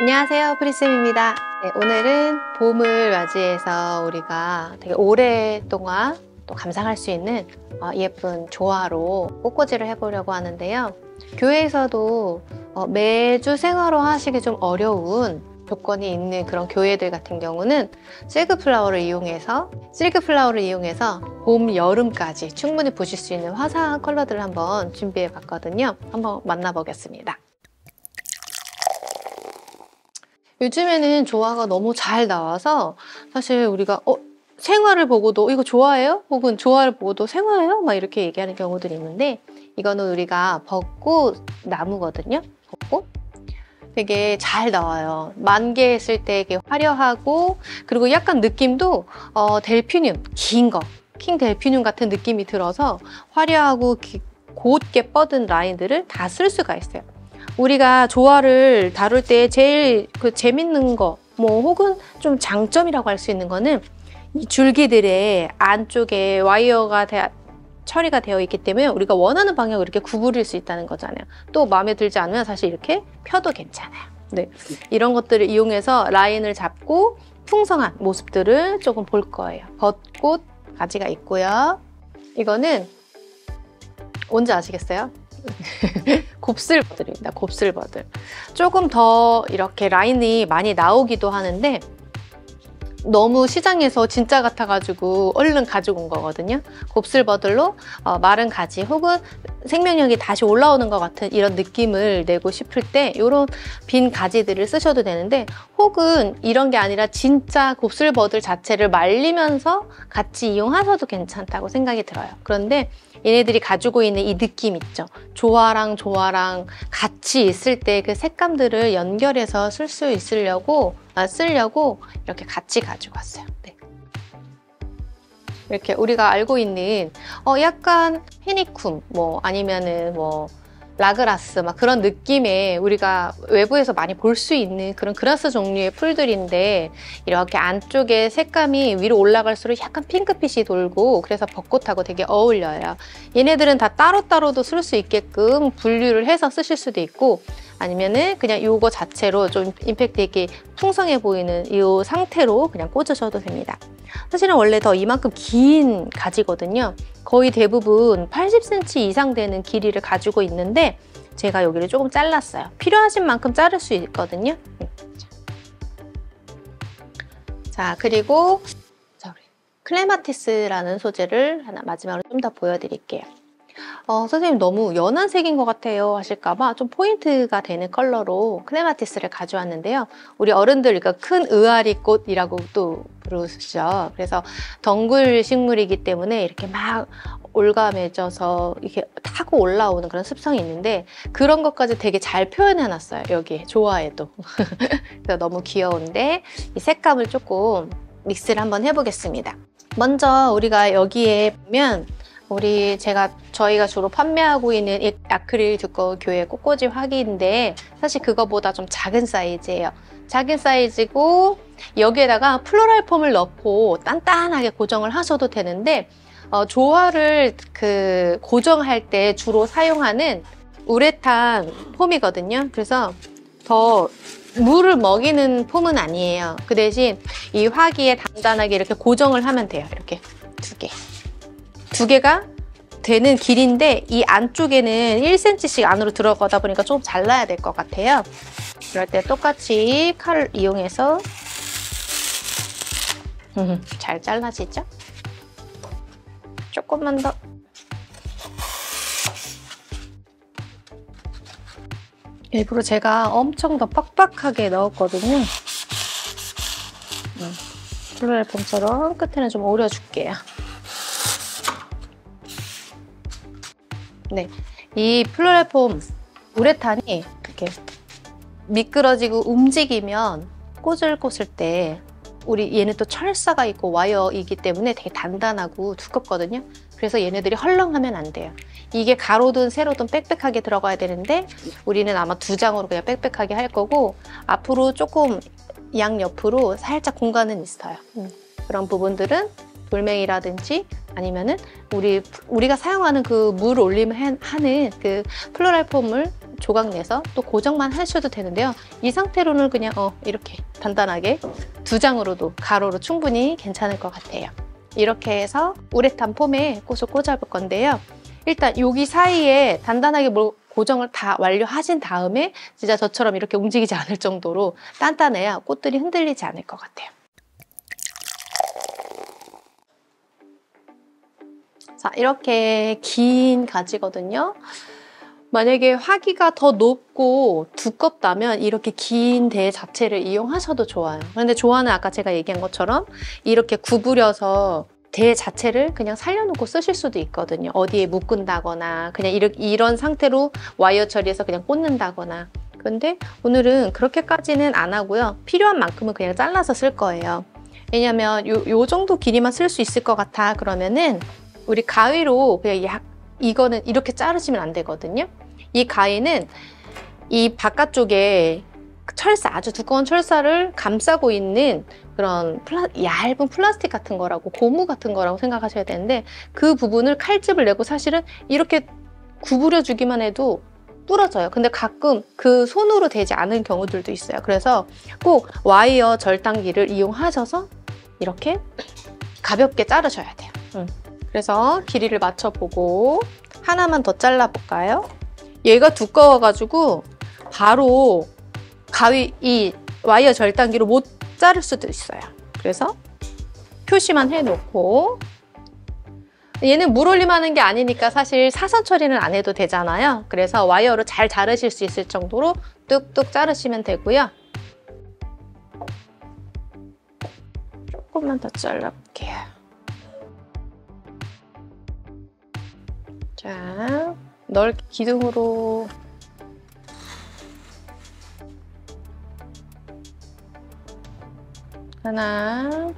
안녕하세요, 프리쌤입니다. 네, 오늘은 봄을 맞이해서 우리가 되게 오랫동안 또 감상할 수 있는 예쁜 조화로 꽃꽂이를 해보려고 하는데요. 교회에서도 매주 생화로 하시기 좀 어려운 조건이 있는 그런 교회들 같은 경우는 실크 플라워를 이용해서 봄, 여름까지 충분히 보실 수 있는 화사한 컬러들을 한번 준비해 봤거든요. 한번 만나보겠습니다. 요즘에는 조화가 너무 잘 나와서 사실 우리가 생화를 보고도 이거 좋아해요? 혹은 조화를 보고도 생화예요? 막 이렇게 얘기하는 경우들이 있는데, 이거는 우리가 벚꽃 나무거든요. 벚꽃 되게 잘 나와요. 만개했을 때 되게 화려하고, 그리고 약간 느낌도 델피늄 긴 거, 킹 델피늄 같은 느낌이 들어서 화려하고 곧게 뻗은 라인들을 다 쓸 수가 있어요. 우리가 조화를 다룰 때 제일 재밌는 거, 혹은 좀 장점이라고 할 수 있는 거는 이 줄기들의 안쪽에 와이어가 처리가 되어 있기 때문에 우리가 원하는 방향으로 이렇게 구부릴 수 있다는 거잖아요. 또 마음에 들지 않으면 사실 이렇게 펴도 괜찮아요. 네, 이런 것들을 이용해서 라인을 잡고 풍성한 모습들을 조금 볼 거예요. 벚꽃 가지가 있고요. 이거는 뭔지 아시겠어요? 곱슬버들입니다. 곱슬버들. 조금 더 이렇게 라인이 많이 나오기도 하는데 너무 시장에서 진짜 같아가지고 얼른 가지고 온 거거든요. 곱슬버들로 마른 가지 혹은 생명력이 다시 올라오는 것 같은 이런 느낌을 내고 싶을 때 이런 빈 가지들을 쓰셔도 되는데, 혹은 이런 게 아니라 진짜 곱슬버들 자체를 말리면서 같이 이용하셔도 괜찮다고 생각이 들어요. 그런데 얘네들이 가지고 있는 이 느낌 있죠? 조화랑 같이 있을 때 그 색감들을 연결해서 쓰려고 이렇게 같이 가지고 왔어요. 네. 이렇게 우리가 알고 있는 약간 페니쿰 아니면은 라그라스 막 그런 느낌의 우리가 외부에서 많이 볼 수 있는 그런 그라스 종류의 풀들인데, 이렇게 안쪽에 색감이 위로 올라갈수록 약간 핑크빛이 돌고 그래서 벚꽃하고 되게 어울려요. 얘네들은 다 따로따로도 쓸 수 있게끔 분류를 해서 쓰실 수도 있고, 아니면은 그냥 이거 자체로 좀 임팩트 있게 풍성해 보이는 이 상태로 그냥 꽂으셔도 됩니다. 사실은 원래 더 이만큼 긴 가지거든요. 거의 대부분 80cm 이상 되는 길이를 가지고 있는데 제가 여기를 조금 잘랐어요. 필요하신 만큼 자를 수 있거든요. 자, 그리고 클레마티스라는 소재를 하나 마지막으로 좀 더 보여드릴게요. 선생님 너무 연한 색인 것 같아요 하실까봐 좀 포인트가 되는 컬러로 클레마티스를 가져왔는데요. 우리 어른들 큰 의아리꽃이라고 또 부르시죠. 그래서 덩굴 식물이기 때문에 이렇게 막 올가매져서 이렇게 타고 올라오는 그런 습성이 있는데, 그런 것까지 되게 잘 표현해놨어요. 여기에 조화에도. 그래서 너무 귀여운데 이 색감을 조금 믹스를 한번 해보겠습니다. 먼저 우리가 여기에 보면 저희가 주로 판매하고 있는 이 아크릴 두꺼운 교회 꽃꽂이 화기인데 사실 그거보다 좀 작은 사이즈예요. 작은 사이즈고 여기에다가 플로럴 폼을 넣고 단단하게 고정을 하셔도 되는데, 조화를 고정할 때 주로 사용하는 우레탄 폼이거든요. 그래서 더 물을 먹이는 폼은 아니에요. 그 대신 이 화기에 단단하게 이렇게 고정을 하면 돼요. 이렇게 두 개가 되는 길인데 이 안쪽에는 1cm씩 안으로 들어가다 보니까 좀 잘라야 될 것 같아요. 그럴 때 똑같이 칼을 이용해서 잘 잘라지죠? 조금만 더. 일부러 제가 엄청 더 빡빡하게 넣었거든요. 플로럴 폼처럼 끝에는 좀 오려줄게요. 네, 이 플로럴 폼 우레탄이 이렇게 미끄러지고 움직이면 꽂을 때 얘는 또 철사가 있고 와이어이기 때문에 되게 단단하고 두껍거든요. 그래서 얘네들이 헐렁하면 안 돼요. 이게 가로든 세로든 빽빽하게 들어가야 되는데 우리는 아마 2장으로 그냥 빽빽하게 할 거고, 앞으로 조금 양옆으로 살짝 공간은 있어요. 그런 부분들은 돌멩이라든지 아니면은 우리가 사용하는 그 물 올림 하는 그 플로럴 폼을 조각 내서 또 고정만 하셔도 되는데요. 이 상태로는 그냥 이렇게 단단하게 두 장으로도 가로로 충분히 괜찮을 것 같아요. 이렇게 해서 우레탄 폼에 꽃을 꽂아볼 건데요. 일단 여기 사이에 단단하게 고정을 다 완료하신 다음에 진짜 저처럼 이렇게 움직이지 않을 정도로 단단해야 꽃들이 흔들리지 않을 것 같아요. 자, 이렇게 긴 가지거든요. 만약에 화기가 더 높고 두껍다면 이렇게 긴 대 자체를 이용하셔도 좋아요. 그런데 조화는 아까 제가 얘기한 것처럼 이렇게 구부려서 대 자체를 그냥 살려놓고 쓰실 수도 있거든요. 어디에 묶은다거나 그냥 이런 상태로 와이어 처리해서 그냥 꽂는다거나. 근데 오늘은 그렇게까지는 안 하고요. 필요한 만큼은 그냥 잘라서 쓸 거예요. 왜냐면 요 정도 길이만 쓸 수 있을 것 같아 그러면은 우리 가위로 그냥 이거는 이렇게 자르시면 안 되거든요. 이 가위는 이 바깥쪽에 철사, 아주 두꺼운 철사를 감싸고 있는 그런 얇은 플라스틱 같은 거라고, 고무 같은 거라고 생각하셔야 되는데 그 부분을 칼집을 내고 사실은 이렇게 구부려 주기만 해도 부러져요. 근데 가끔 그 손으로 되지 않은 경우들도 있어요. 그래서 꼭 와이어 절단기를 이용하셔서 이렇게 가볍게 자르셔야 돼요. 그래서 길이를 맞춰보고 하나만 더 잘라볼까요? 얘가 두꺼워가지고 바로 이 와이어 절단기로 못 자를 수도 있어요. 그래서 표시만 해놓고, 얘는 물올림하는 게 아니니까 사실 사선 처리는 안 해도 되잖아요. 그래서 와이어로 잘 자르실 수 있을 정도로 뚝뚝 자르시면 되고요. 조금만 더 잘라볼게요. 자, 넓게 기둥으로 하나,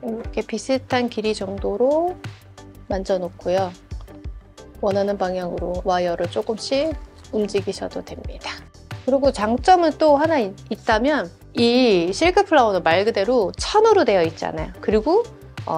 이렇게 비슷한 길이 정도로 만져 놓고요. 원하는 방향으로 와이어를 조금씩 움직이셔도 됩니다. 그리고 장점은 또 하나 있다면 이 실크 플라워는 말 그대로 천으로 되어 있잖아요. 그리고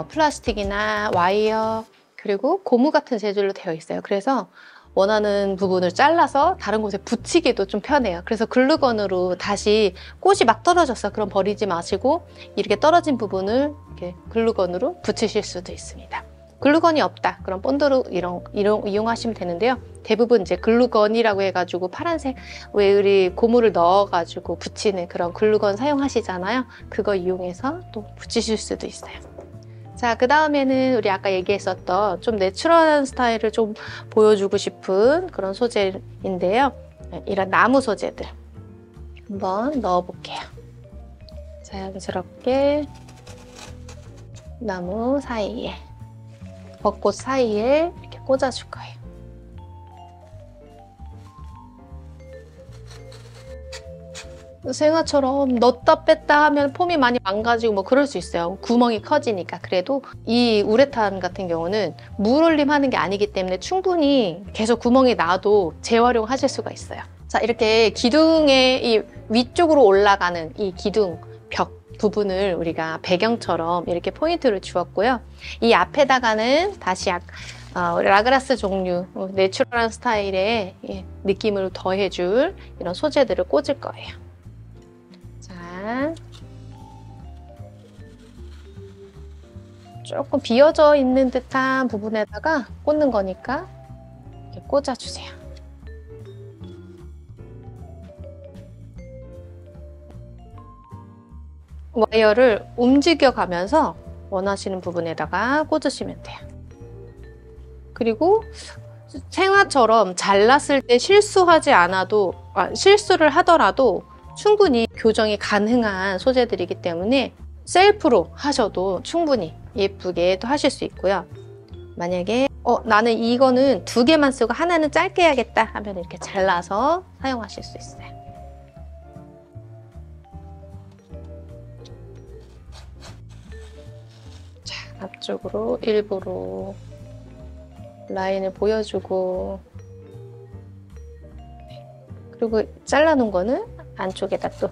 플라스틱이나 와이어 그리고 고무 같은 재질로 되어 있어요. 그래서 원하는 부분을 잘라서 다른 곳에 붙이기도 좀 편해요. 그래서 글루건으로 다시 꽃이 막 떨어졌어. 그럼 버리지 마시고 이렇게 떨어진 부분을 이렇게 글루건으로 붙이실 수도 있습니다. 글루건이 없다. 그럼 본드로 이용하시면 되는데요. 대부분 이제 글루건이라고 해가지고 파란색 왜 우리 고무를 넣어가지고 붙이는 그런 글루건 사용하시잖아요. 그거 이용해서 또 붙이실 수도 있어요. 자, 그 다음에는 우리 아까 얘기했었던 좀 내추럴한 스타일을 좀 보여주고 싶은 그런 소재인데요. 이런 나무 소재들 한번 넣어볼게요. 자연스럽게 나무 사이에, 벚꽃 사이에 이렇게 꽂아줄 거예요. 생화처럼 넣었다 뺐다 하면 폼이 많이 망가지고 뭐 그럴 수 있어요. 구멍이 커지니까. 그래도 이 우레탄 같은 경우는 물올림 하는 게 아니기 때문에 충분히 계속 구멍이 나도 재활용하실 수가 있어요. 자, 이렇게 기둥의 이 위쪽으로 올라가는 이 기둥 벽 부분을 우리가 배경처럼 이렇게 포인트를 주었고요. 이 앞에다가는 다시 라그라스 종류 내추럴한 스타일의 느낌을 더해줄 이런 소재들을 꽂을 거예요. 자, 조금 비어져 있는 듯한 부분에다가 꽂는 거니까 이렇게 꽂아주세요. 와이어를 움직여가면서 원하시는 부분에다가 꽂으시면 돼요. 그리고 생화처럼 잘랐을 때 실수하지 않아도, 실수를 하더라도 충분히 교정이 가능한 소재들이기 때문에 셀프로 하셔도 충분히 예쁘게 또 하실 수 있고요. 만약에 나는 이거는 2개만 쓰고 하나는 짧게 해야겠다 하면 이렇게 잘라서 사용하실 수 있어요. 자, 앞쪽으로 일부러 라인을 보여주고, 그리고 잘라놓은 거는 안쪽에다 또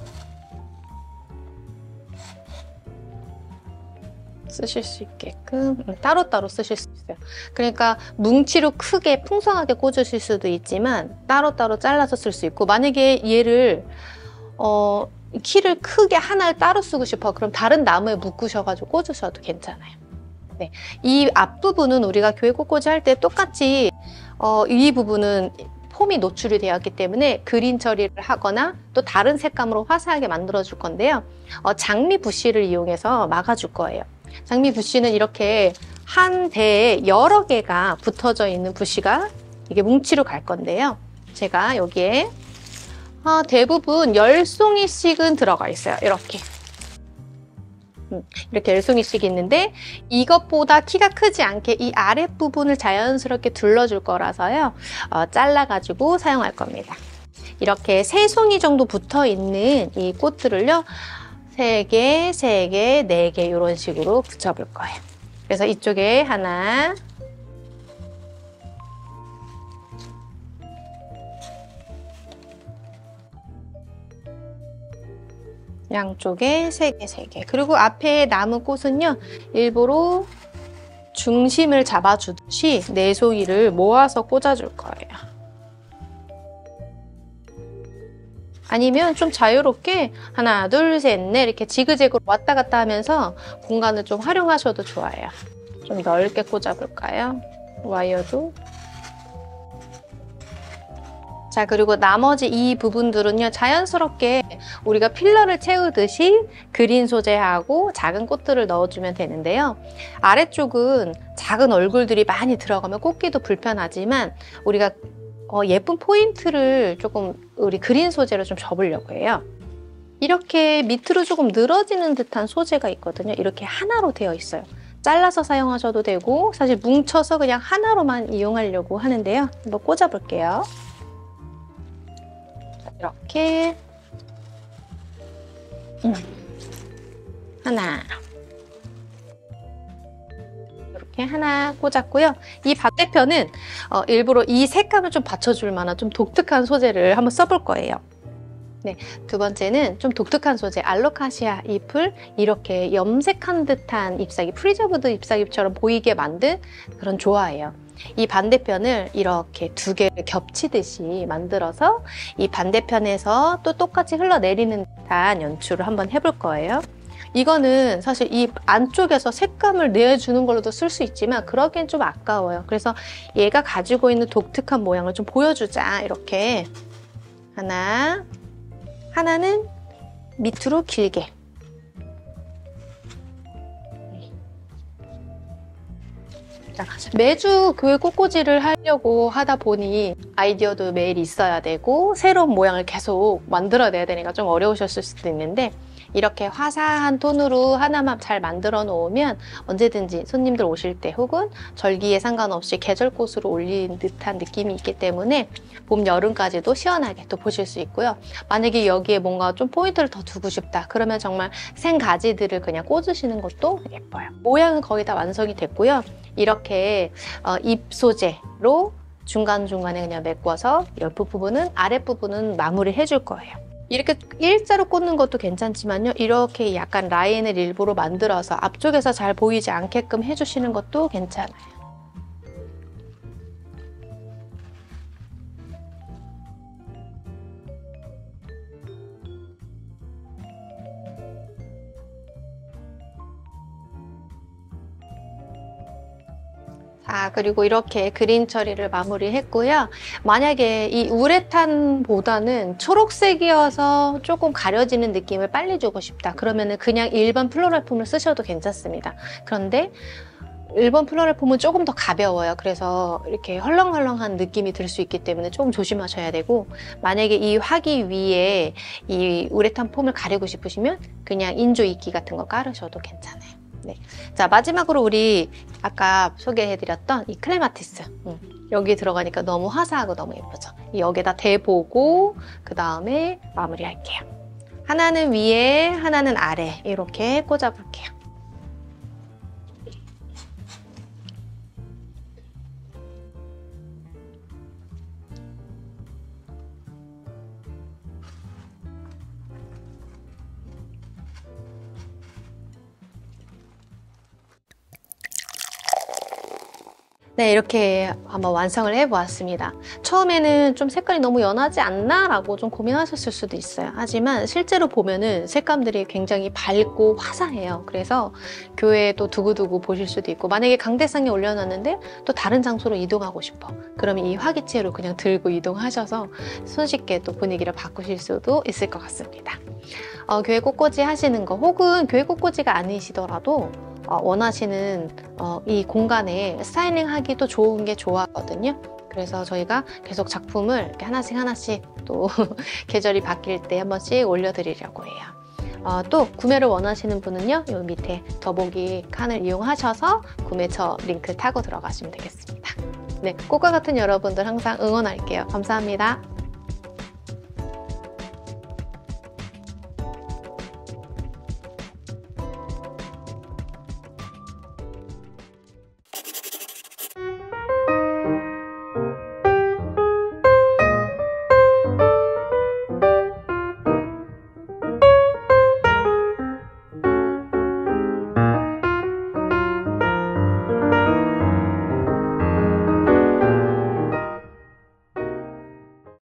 쓰실 수 있게끔 따로따로 쓰실 수 있어요. 그러니까 뭉치로 크게 풍성하게 꽂으실 수도 있지만 따로따로 잘라서 쓸 수 있고, 만약에 얘를 키를 크게 하나를 따로 쓰고 싶어, 그럼 다른 나무에 묶으셔가지고 꽂으셔도 괜찮아요. 네, 이 앞부분은 우리가 교회 꽃꽂이 할 때 똑같이 이 부분은 폼이 노출이 되었기 때문에 그린 처리를 하거나 또 다른 색감으로 화사하게 만들어 줄 건데요. 장미 붓씨를 이용해서 막아줄 거예요. 장미 붓씨는 이렇게 한 대에 여러 개가 붙어져 있는 붓씨가 이게 뭉치로 갈 건데요. 제가 여기에 대부분 10송이씩은 들어가 있어요. 이렇게. 이렇게 10송이씩 있는데, 이것보다 키가 크지 않게 이 아랫부분을 자연스럽게 둘러줄 거라서요. 잘라가지고 사용할 겁니다. 이렇게 3송이 정도 붙어 있는 이 꽃들을요. 3개, 3개, 4개 이런 식으로 붙여볼 거예요. 그래서 이쪽에 하나, 양쪽에 3개, 3개. 그리고 앞에 남은 꽃은요, 일부러 중심을 잡아주듯이 4송이를 모아서 꽂아줄 거예요. 아니면 좀 자유롭게 하나, 둘, 셋, 넷 이렇게 지그재그로 왔다 갔다 하면서 공간을 좀 활용하셔도 좋아요. 좀 넓게 꽂아볼까요? 와이어도. 자, 그리고 나머지 이 부분들은요, 자연스럽게 우리가 필러를 채우듯이 그린 소재하고 작은 꽃들을 넣어주면 되는데요. 아래쪽은 작은 얼굴들이 많이 들어가면 꽂기도 불편하지만 우리가 예쁜 포인트를 조금 우리 그린 소재로 좀 접으려고 해요. 이렇게 밑으로 조금 늘어지는 듯한 소재가 있거든요. 이렇게 하나로 되어 있어요. 잘라서 사용하셔도 되고, 사실 뭉쳐서 그냥 하나로만 이용하려고 하는데요. 한번 꽂아볼게요. 이렇게 하나, 이렇게 하나 꽂았고요. 이 반대편은 일부러 이 색감을 좀 받쳐줄 만한 좀 독특한 소재를 한번 써볼 거예요. 네, 두 번째는 좀 독특한 소재, 알로카시아 잎을 이렇게 염색한 듯한 잎사귀, 프리저브드 잎사귀처럼 보이게 만든 그런 조화예요. 이 반대편을 이렇게 2개를 겹치듯이 만들어서 이 반대편에서 또 똑같이 흘러내리는 듯한 연출을 한번 해볼 거예요. 이거는 사실 이 안쪽에서 색감을 내주는 걸로도 쓸 수 있지만 그러기엔 좀 아까워요. 그래서 얘가 가지고 있는 독특한 모양을 좀 보여주자. 이렇게 하나는 밑으로 길게, 매주 교회 꽃꽂이를 하려고 하다 보니 아이디어도 매일 있어야 되고 새로운 모양을 계속 만들어내야 되니까 좀 어려우셨을 수도 있는데, 이렇게 화사한 톤으로 하나만 잘 만들어 놓으면 언제든지 손님들 오실 때 혹은 절기에 상관없이 계절꽃으로 올린 듯한 느낌이 있기 때문에 봄, 여름까지도 시원하게 또 보실 수 있고요. 만약에 여기에 뭔가 좀 포인트를 더 두고 싶다 그러면 정말 생가지들을 그냥 꽂으시는 것도 예뻐요. 모양은 거의 다 완성이 됐고요. 이렇게 잎 소재로 중간중간에 그냥 메꿔서 옆부분은 아랫부분은 마무리 해줄 거예요. 이렇게 일자로 꽂는 것도 괜찮지만요. 이렇게 약간 라인을 일부러 만들어서 앞쪽에서 잘 보이지 않게끔 해주시는 것도 괜찮아요. 자, 그리고 이렇게 그린 처리를 마무리했고요. 만약에 이 우레탄보다는 초록색이어서 조금 가려지는 느낌을 빨리 주고 싶다. 그러면은 그냥 일반 플로럴 폼을 쓰셔도 괜찮습니다. 그런데 일본 플로럴 폼은 조금 더 가벼워요. 그래서 이렇게 헐렁헐렁한 느낌이 들 수 있기 때문에 조금 조심하셔야 되고, 만약에 이 화기 위에 이 우레탄 폼을 가리고 싶으시면 그냥 인조 이끼 같은 거 깔으셔도 괜찮아요. 네. 자, 마지막으로 우리 아까 소개해드렸던 이 클레마티스, 여기 들어가니까 너무 화사하고 너무 예쁘죠. 여기다 대보고 그 다음에 마무리할게요. 하나는 위에, 하나는 아래 이렇게 꽂아볼게요. 네, 이렇게 한번 완성을 해보았습니다. 처음에는 좀 색깔이 너무 연하지 않나? 라고 좀 고민하셨을 수도 있어요. 하지만 실제로 보면은 색감들이 굉장히 밝고 화사해요. 그래서 교회에 또 두고두고 보실 수도 있고, 만약에 강대상에 올려놨는데 또 다른 장소로 이동하고 싶어. 그러면 이 화기체로 그냥 들고 이동하셔서 손쉽게 또 분위기를 바꾸실 수도 있을 것 같습니다. 교회 꽃꽂이 하시는 거, 혹은 교회 꽃꽂이가 아니시더라도 원하시는 이 공간에 스타일링 하기도 좋은 게 좋아하거든요. 그래서 저희가 계속 작품을 이렇게 하나씩 또 계절이 바뀔 때 한 번씩 올려드리려고 해요. 또 구매를 원하시는 분은요, 여기 밑에 더보기 칸을 이용하셔서 구매처 링크 타고 들어가시면 되겠습니다. 네, 꽃과 같은 여러분들 항상 응원할게요. 감사합니다.